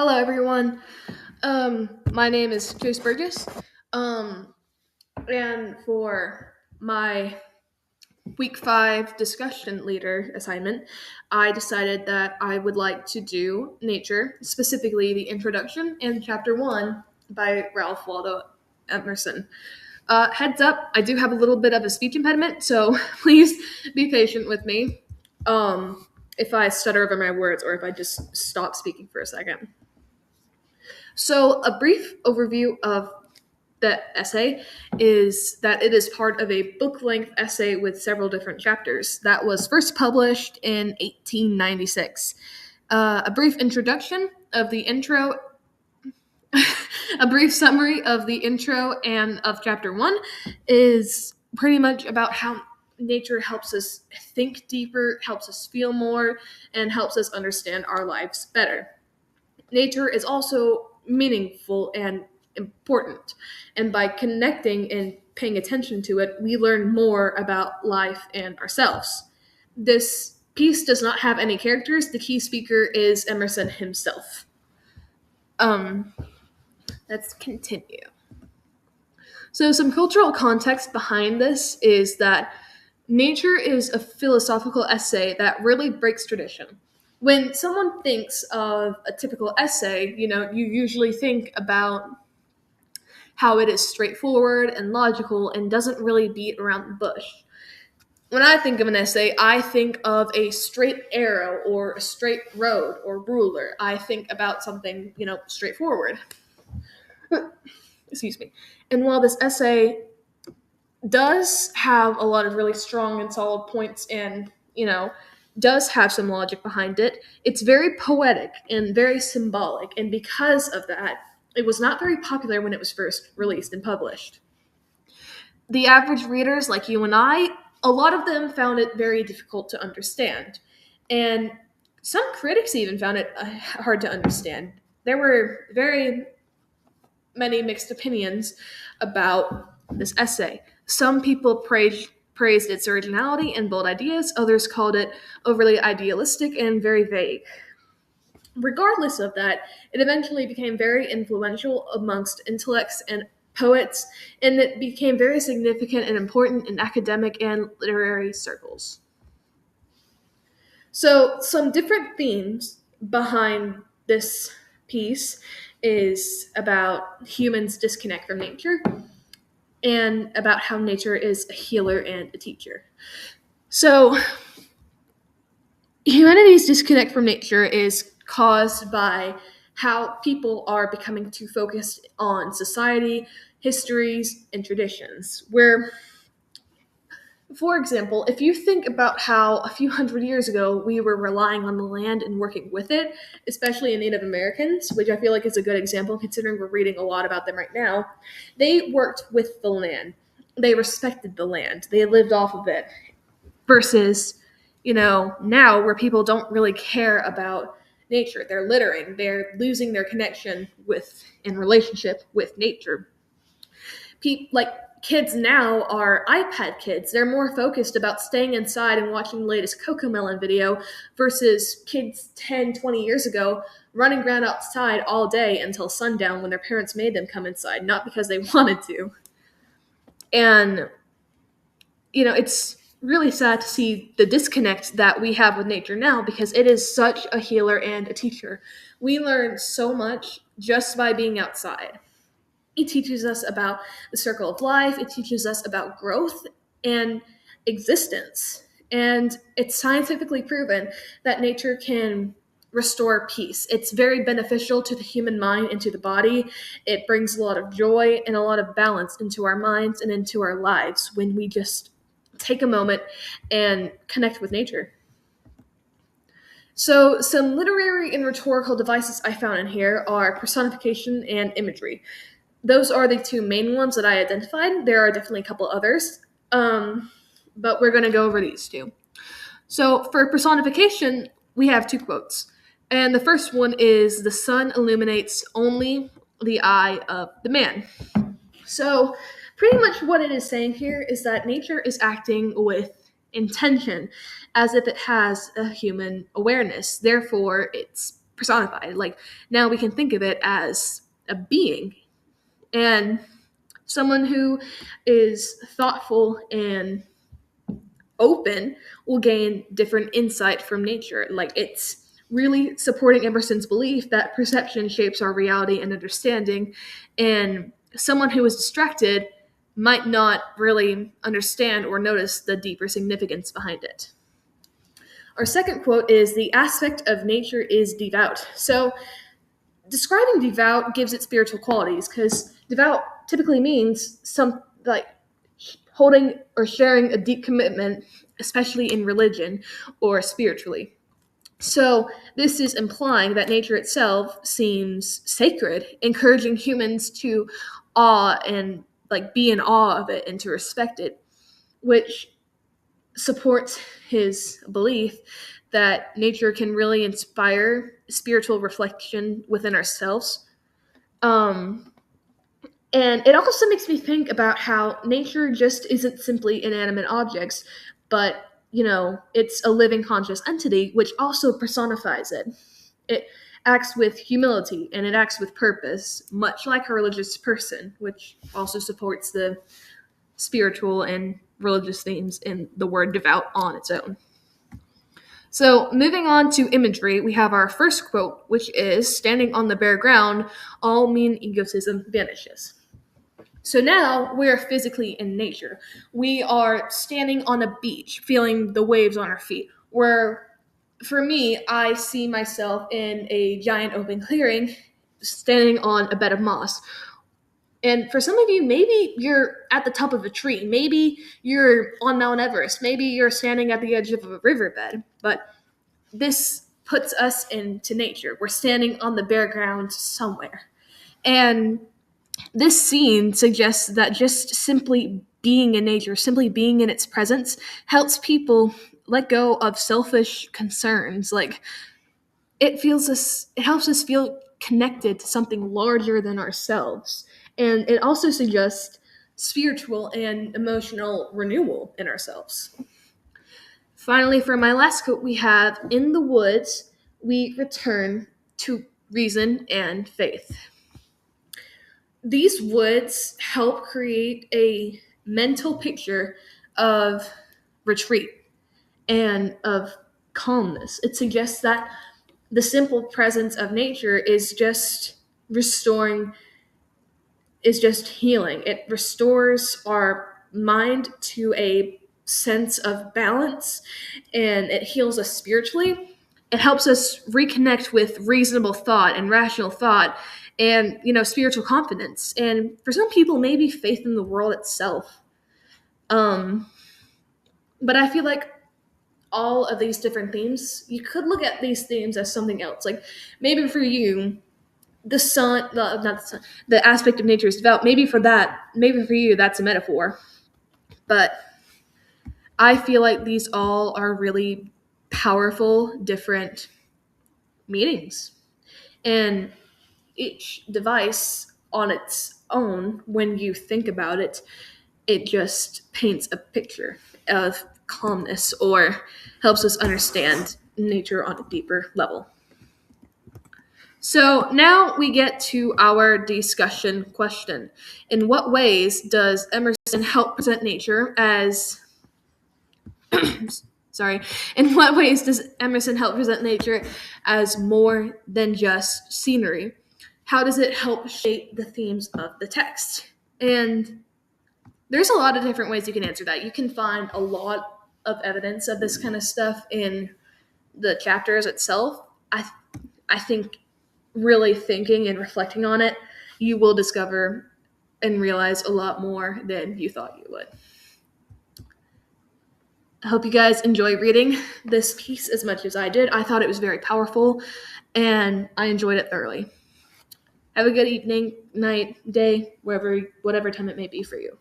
Hello, everyone. My name is Chase Burgess. Um, and for my week 5 discussion leader assignment, I decided that I would like to do nature, specifically the introduction and chapter 1 by Ralph Waldo Emerson. Heads up, I do have a little bit of a speech impediment, so please be patient with me if I stutter over my words or if I just stop speaking for a second. So, a brief overview of the essay is that it is part of a book length essay with several different chapters that was first published in 1896. A brief introduction of the intro, a brief summary of the intro and of chapter 1 is pretty much about how nature helps us think deeper, helps us feel more, and helps us understand our lives better. Nature is also meaningful and important. And by connecting and paying attention to it, we learn more about life and ourselves. This piece does not have any characters. The key speaker is Emerson himself. Um, let's continue. So, some cultural context behind this is that nature is a philosophical essay that really breaks tradition. When someone thinks of a typical essay, you usually think about how it is straightforward and logical and doesn't really beat around the bush. When I think of an essay, I think of a straight arrow or a straight road or ruler. I think about something, straightforward. Excuse me. And while this essay does have a lot of really strong and solid points and, does have some logic behind it, it's very poetic and very symbolic. And because of that, it was not very popular when it was first released and published. The average readers, like you and I, a lot of them found it very difficult to understand. And some critics even found it hard to understand. There were very many mixed opinions about this essay. Some people praised its originality and bold ideas, others called it overly idealistic and very vague. Regardless of that, it eventually became very influential amongst intellects and poets, and it became very significant and important in academic and literary circles. So, some different themes behind this piece is about humans' disconnect from nature and about how nature is a healer and a teacher. So, humanity's disconnect from nature is caused by how people are becoming too focused on society, histories, and traditions. Where, for example, if you think about how a few hundred years ago we were relying on the land and working with it, especially in Native Americans, which I feel like is a good example considering we're reading a lot about them right now, they worked with the land. They respected the land. They lived off of it. Versus, now where people don't really care about nature. They're littering. They're losing their connection with and relationship with nature. Like kids now are iPad kids. They're more focused about staying inside and watching the latest Cocomelon video versus kids 10, 20 years ago running around outside all day until sundown when their parents made them come inside, not because they wanted to. And, it's really sad to see the disconnect that we have with nature now because it is such a healer and a teacher. We learn so much just by being outside. It teaches us about the circle of life, it teaches us about growth and existence. And it's scientifically proven that nature can restore peace. It's very beneficial to the human mind and to the body. It brings a lot of joy and a lot of balance into our minds and into our lives when we just take a moment and connect with nature. So, some literary and rhetorical devices I found in here are personification and imagery. Those are the two main ones that I identified. There are definitely a couple others, but we're going to go over these two. So, for personification, we have two quotes. And the first one is, "The sun illuminates only the eye of the man." So, pretty much what it is saying here is that nature is acting with intention as if it has a human awareness. Therefore, it's personified. Like now we can think of it as a being, and someone who is thoughtful and open will gain different insight from nature. Like it's really supporting Emerson's belief that perception shapes our reality and understanding, and someone who is distracted might not really understand or notice the deeper significance behind it. Our second quote is the aspect of nature is devout. So describing devout gives it spiritual qualities because devout typically means some like holding or sharing a deep commitment, especially in religion or spiritually. So this is implying that nature itself seems sacred, encouraging humans to awe and like be in awe of it and to respect it, which supports his belief that nature can really inspire spiritual reflection within ourselves. Um, and it also makes me think about how nature just isn't simply inanimate objects, but it's a living conscious entity which also personifies it. It acts with humility and it acts with purpose, much like a religious person, which also supports the spiritual and religious themes in the word devout on its own. So, moving on to imagery, we have our first quote, which is standing on the bare ground, all mean egotism vanishes. So now we're physically in nature. We are standing on a beach, feeling the waves on our feet. Where, for me, I see myself in a giant open clearing, standing on a bed of moss. And for some of you, maybe you're at the top of a tree. Maybe you're on Mount Everest. Maybe you're standing at the edge of a riverbed. But this puts us into nature. We're standing on the bare ground somewhere. And this scene suggests that just simply being in nature, simply being in its presence, helps people let go of selfish concerns. Like it helps us feel connected to something larger than ourselves. And it also suggests spiritual and emotional renewal in ourselves. Finally, for my last quote, we have in the woods, we return to reason and faith. These woods help create a mental picture of retreat and of calmness. It suggests that the simple presence of nature is just restoring, is just healing. It restores our mind to a sense of balance and it heals us spiritually. It helps us reconnect with reasonable thought and rational thought and spiritual confidence, and for some people maybe faith in the world itself. But I feel like all of these different themes, you could look at these themes as something else. Like maybe for you the sun, not the sun, the aspect of nature is devout. Maybe for you that's a metaphor, but I feel like these all are really powerful different meanings, and each device on its own, when you think about it, it just paints a picture of calmness or helps us understand nature on a deeper level. So now we get to our discussion question. In what ways does Emerson help present nature as sorry, in what ways does Emerson help present nature as more than just scenery? How does it help shape the themes of the text? And there's a lot of different ways you can answer that. You can find a lot of evidence of this kind of stuff in the chapters itself. I think really thinking and reflecting on it, you will discover and realize a lot more than you thought you would. I hope you guys enjoy reading this piece as much as I did. I thought it was very powerful and I enjoyed it thoroughly. Have a good evening, night, day, whatever time it may be for you.